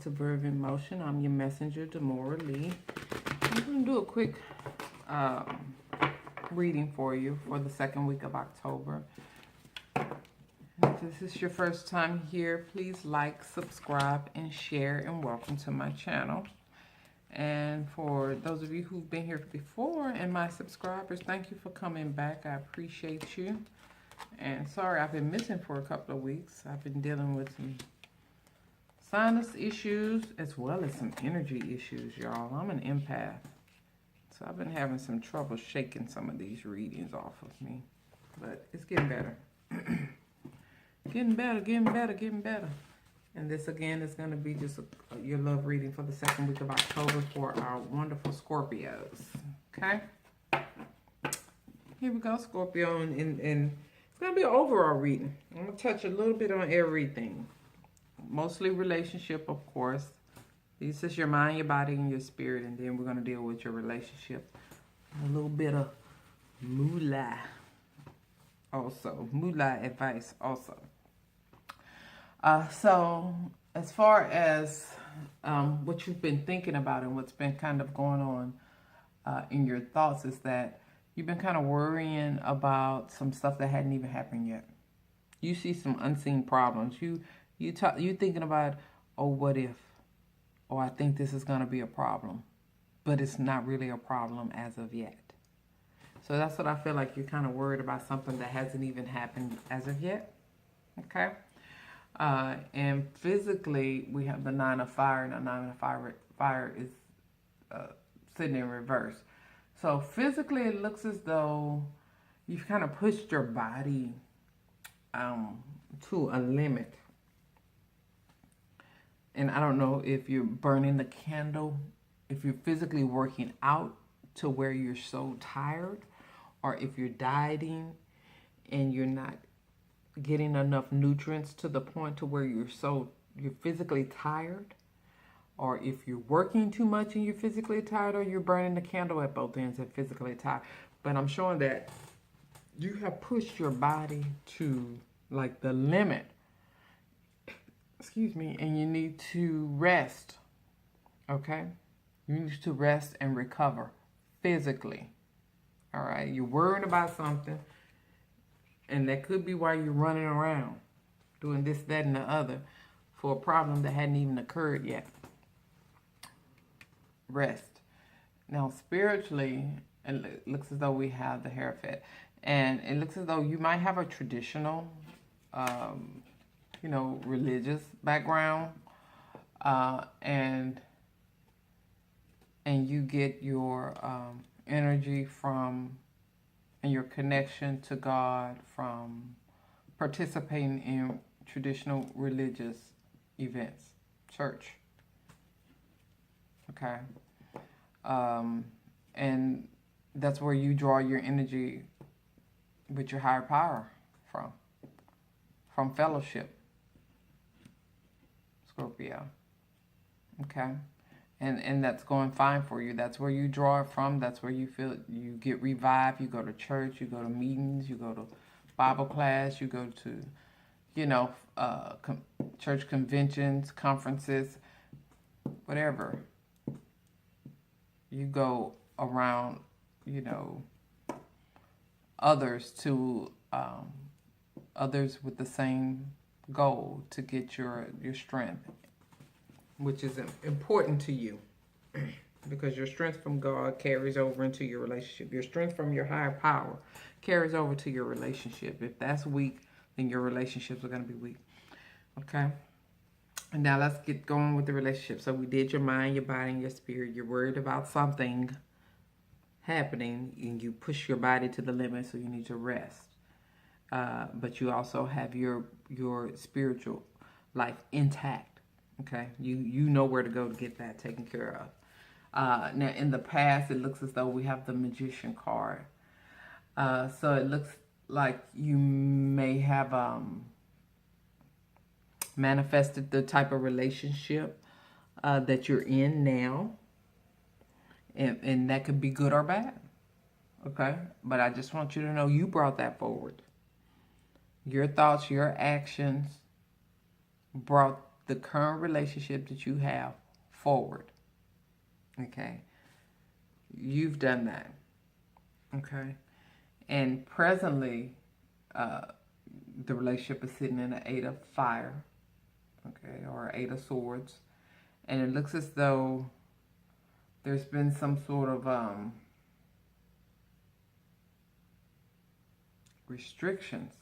It's a verb in motion. I'm your messenger, Demora Lee. I'm going to do a quick reading for you for the second week of October. If this is your first time here, please like, subscribe, and share, and welcome to my channel. And for those of you who've been here before and my subscribers, thank you for coming back. I appreciate you. And sorry, I've been missing for a couple of weeks. I've been dealing with some sinus issues as well as some energy issues, y'all. I'm an empath. So I've been having some trouble shaking some of these readings off of me. But it's getting better. Getting better. And this again is going to be just your love reading for the second week of October for our wonderful Scorpios. Okay? Here we go, Scorpio. And it's going to be an overall reading. I'm going to touch a little bit on everything. Mostly relationship, of course. This is your mind, your body, and your spirit. And then we're going to deal with your relationship. A little bit of moolah also. Moolah advice also. So as far as what you've been thinking about and what's been kind of going on in your thoughts is that you've been kind of worrying about some stuff that hadn't even happened yet. You see some unseen problems. You thinking about, oh, what if? Oh, I think this is going to be a problem. But it's not really a problem as of yet. So that's what I feel like you're kind of worried about, something that hasn't even happened as of yet. Okay? And physically, we have the 9 of fire, and the 9 of fire is sitting in reverse. So physically, it looks as though you've kind of pushed your body to a limit. And I don't know if you're burning the candle, if you're physically working out to where you're so tired, or if you're dieting and you're not getting enough nutrients to the point to where you're physically tired, or if you're working too much and you're physically tired, or you're burning the candle at both ends and physically tired. But I'm showing that you have pushed your body to like the limit. Excuse me, and you need to rest. Okay? You need to rest and recover physically. All right? You're worrying about something. And that could be why you're running around doing this, that, and the other for a problem that hadn't even occurred yet. Rest. Now, spiritually, it looks as though we have the Hierophant. And it looks as though you might have a traditional, religious background. And you get your energy from, and your connection to God from participating in traditional religious events, church. Okay. And that's where you draw your energy with your higher power from fellowship, Scorpio. Okay. And that's going fine for you. That's where you draw it from. That's where you feel you get revived. You go to church. You go to meetings. You go to Bible class. You go to, church conventions, conferences, whatever. You go around, others with the same goal to get your strength, which is important to you because your strength from God carries over into your relationship. Your strength from your higher power carries over to your relationship. If that's weak, then your relationships are going to be weak. Okay? And now let's get going with the relationship. So we did your mind, your body, and your spirit. You're worried about something happening and you push your body to the limit, so you need to rest. But you also have your spiritual life intact. Okay, you know where to go to get that taken care of. Now, in the past, it looks as though we have the Magician card. So it looks like you may have manifested the type of relationship that you're in now. And that could be good or bad. Okay, but I just want you to know you brought that forward. Your thoughts, your actions brought the current relationship that you have forward. Okay? You've done that. Okay? And presently, the relationship is sitting in an 8 of fire, okay, or 8 of swords. And it looks as though there's been some sort of restrictions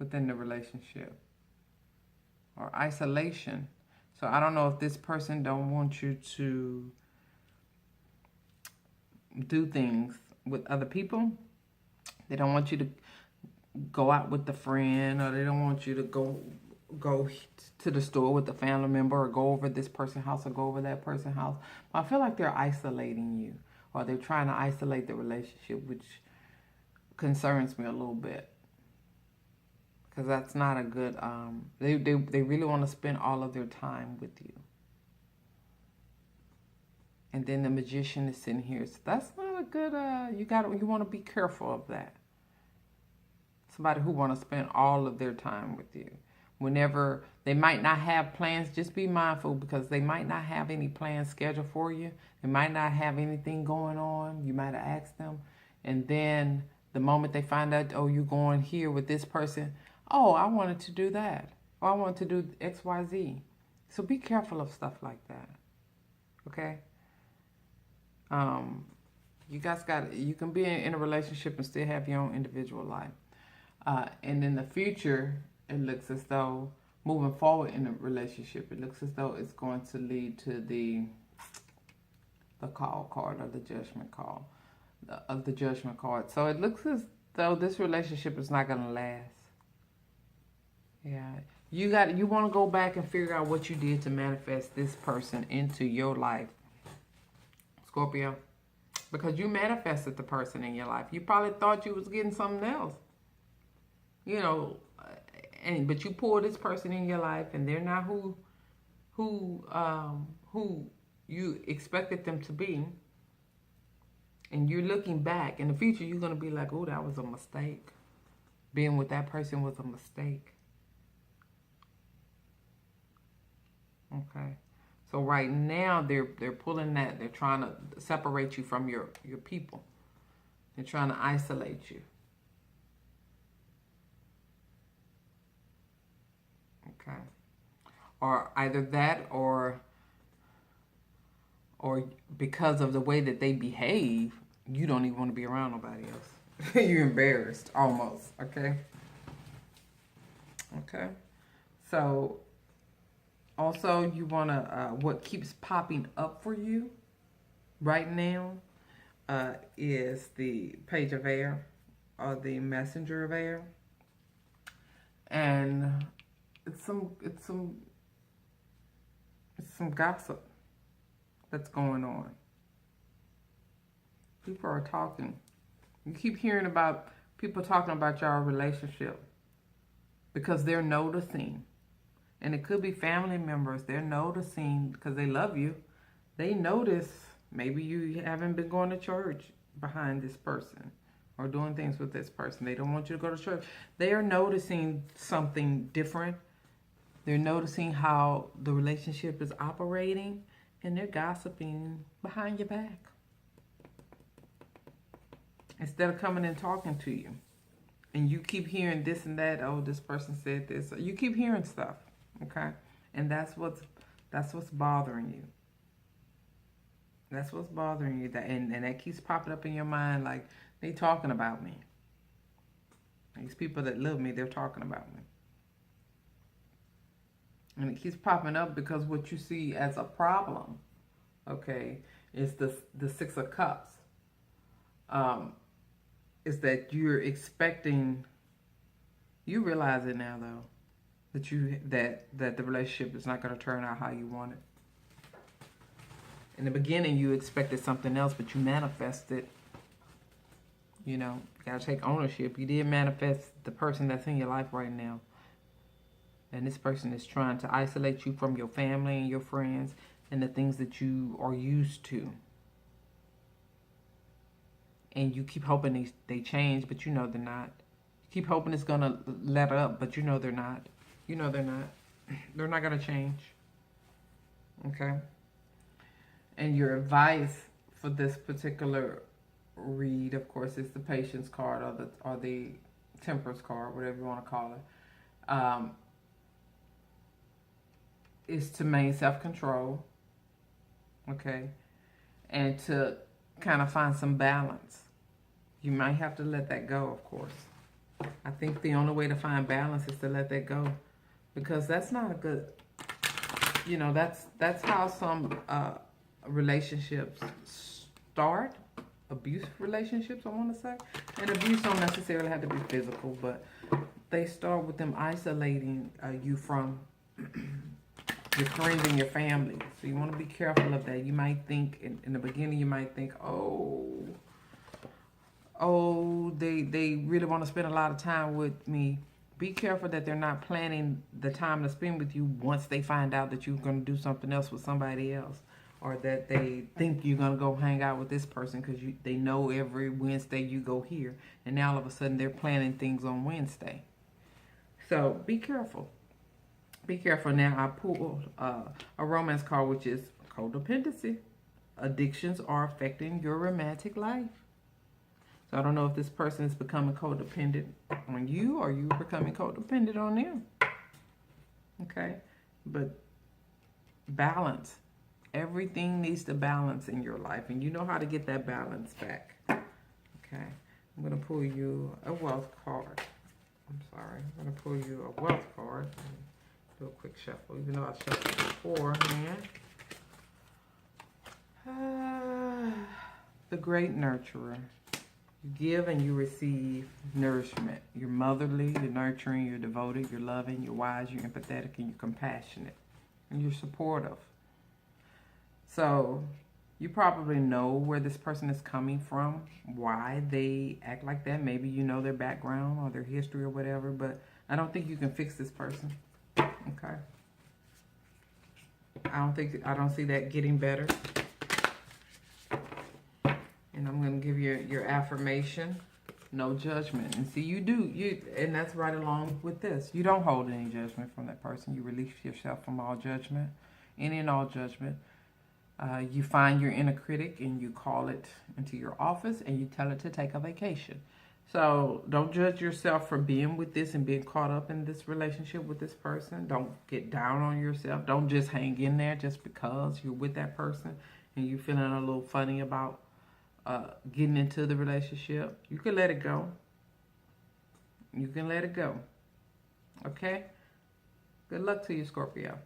within the relationship or isolation. So I don't know if this person don't want you to do things with other people. They don't want you to go out with a friend, or they don't want you to go to the store with a family member, or go over this person's house or go over that person's house. But I feel like they're isolating you, or they're trying to isolate the relationship, which concerns me a little bit, because that's not a good, they really want to spend all of their time with you. And then the Magician is sitting here. So that's not a good, you want to be careful of that. Somebody who want to spend all of their time with you. Whenever they might not have plans, just be mindful, because they might not have any plans scheduled for you. They might not have anything going on. You might have asked them. And then the moment they find out, oh, you're going here with this person, oh, I wanted to do that. Or I wanted to do X, Y, Z. So be careful of stuff like that. Okay? You guys you can be in a relationship and still have your own individual life. And in the future, it looks as though moving forward in a relationship, it looks as though it's going to lead to the call card, or the judgment call, of the judgment card. So it looks as though this relationship is not going to last. Yeah. You want to go back and figure out what you did to manifest this person into your life, Scorpio. Because you manifested the person in your life. You probably thought you was getting something else. You know, but you pull this person in your life, and they're not who you expected them to be. And you're looking back in the future, you're gonna be like, "Oh, that was a mistake. Being with that person was a mistake." Okay, so right now they're pulling that. They're trying to separate you from your people. They're trying to isolate you. Okay. Or either that, or because of the way that they behave, you don't even want to be around nobody else. You're embarrassed, almost. Okay. Okay. So also, you want to, what keeps popping up for you right now is the Page of Air, or the Messenger of Air. And it's some gossip that's going on. People are talking. You keep hearing about people talking about your relationship because they're noticing. And it could be family members. They're noticing because they love you. They notice maybe you haven't been going to church behind this person, or doing things with this person. They don't want you to go to church. They are noticing something different. They're noticing how the relationship is operating, and they're gossiping behind your back. Instead of coming and talking to you. And you keep hearing this and that. Oh, this person said this. You keep hearing stuff. Okay? And that's what's bothering you. That's what's bothering you. And that keeps popping up in your mind like, they talking about me. These people that love me, they're talking about me. And it keeps popping up because what you see as a problem, okay, is the Six of Cups. Is that you're expecting, you realize it now though, that the relationship is not going to turn out how you want it. In the beginning, you expected something else, but you manifested. You know, you got to take ownership. You did manifest the person that's in your life right now. And this person is trying to isolate you from your family and your friends and the things that you are used to. And you keep hoping they change, but you know they're not. You keep hoping it's going to let up, but you know they're not. You know they're not. They're not going to change. Okay? And your advice for this particular read, of course, is the patience card or the temperance card, whatever you want to call it, is to maintain self-control, okay? And to kind of find some balance. You might have to let that go, of course. I think the only way to find balance is to let that go, because that's not a good, you know, that's how some relationships start. Abusive relationships, I want to say. And abuse don't necessarily have to be physical, but they start with them isolating you from your friends and your family. So you want to be careful of that. You might think, in the beginning, you might think, oh, they really want to spend a lot of time with me. Be careful that they're not planning the time to spend with you once they find out that you're going to do something else with somebody else. Or that they think you're going to go hang out with this person because they know every Wednesday you go here. And now all of a sudden they're planning things on Wednesday. So be careful. Be careful. Now I pulled a romance card, which is codependency. Addictions are affecting your romantic life. So I don't know if this person is becoming codependent on you or you becoming codependent on them. Okay? But balance. Everything needs to balance in your life, and you know how to get that balance back. Okay, I'm going to pull you a wealth card. I'm sorry, I'm going to pull you a wealth card. Do a quick shuffle, even though I shuffled beforehand. The great nurturer. You give and you receive nourishment. You're motherly, you're nurturing, you're devoted, you're loving, you're wise, you're empathetic, and you're compassionate. And you're supportive. So you probably know where this person is coming from, why they act like that. Maybe you know their background or their history or whatever, but I don't think you can fix this person. Okay. I don't see that getting better. And I'm going to give you your affirmation. No judgment. And see, and that's right along with this. You don't hold any judgment from that person. You release yourself from all judgment, any and all judgment. You find your inner critic and you call it into your office and you tell it to take a vacation. So don't judge yourself for being with this and being caught up in this relationship with this person. Don't get down on yourself. Don't just hang in there just because you're with that person and you're feeling a little funny about getting into the relationship. You can let it go. You can let it go. Okay? Good luck to you, Scorpio.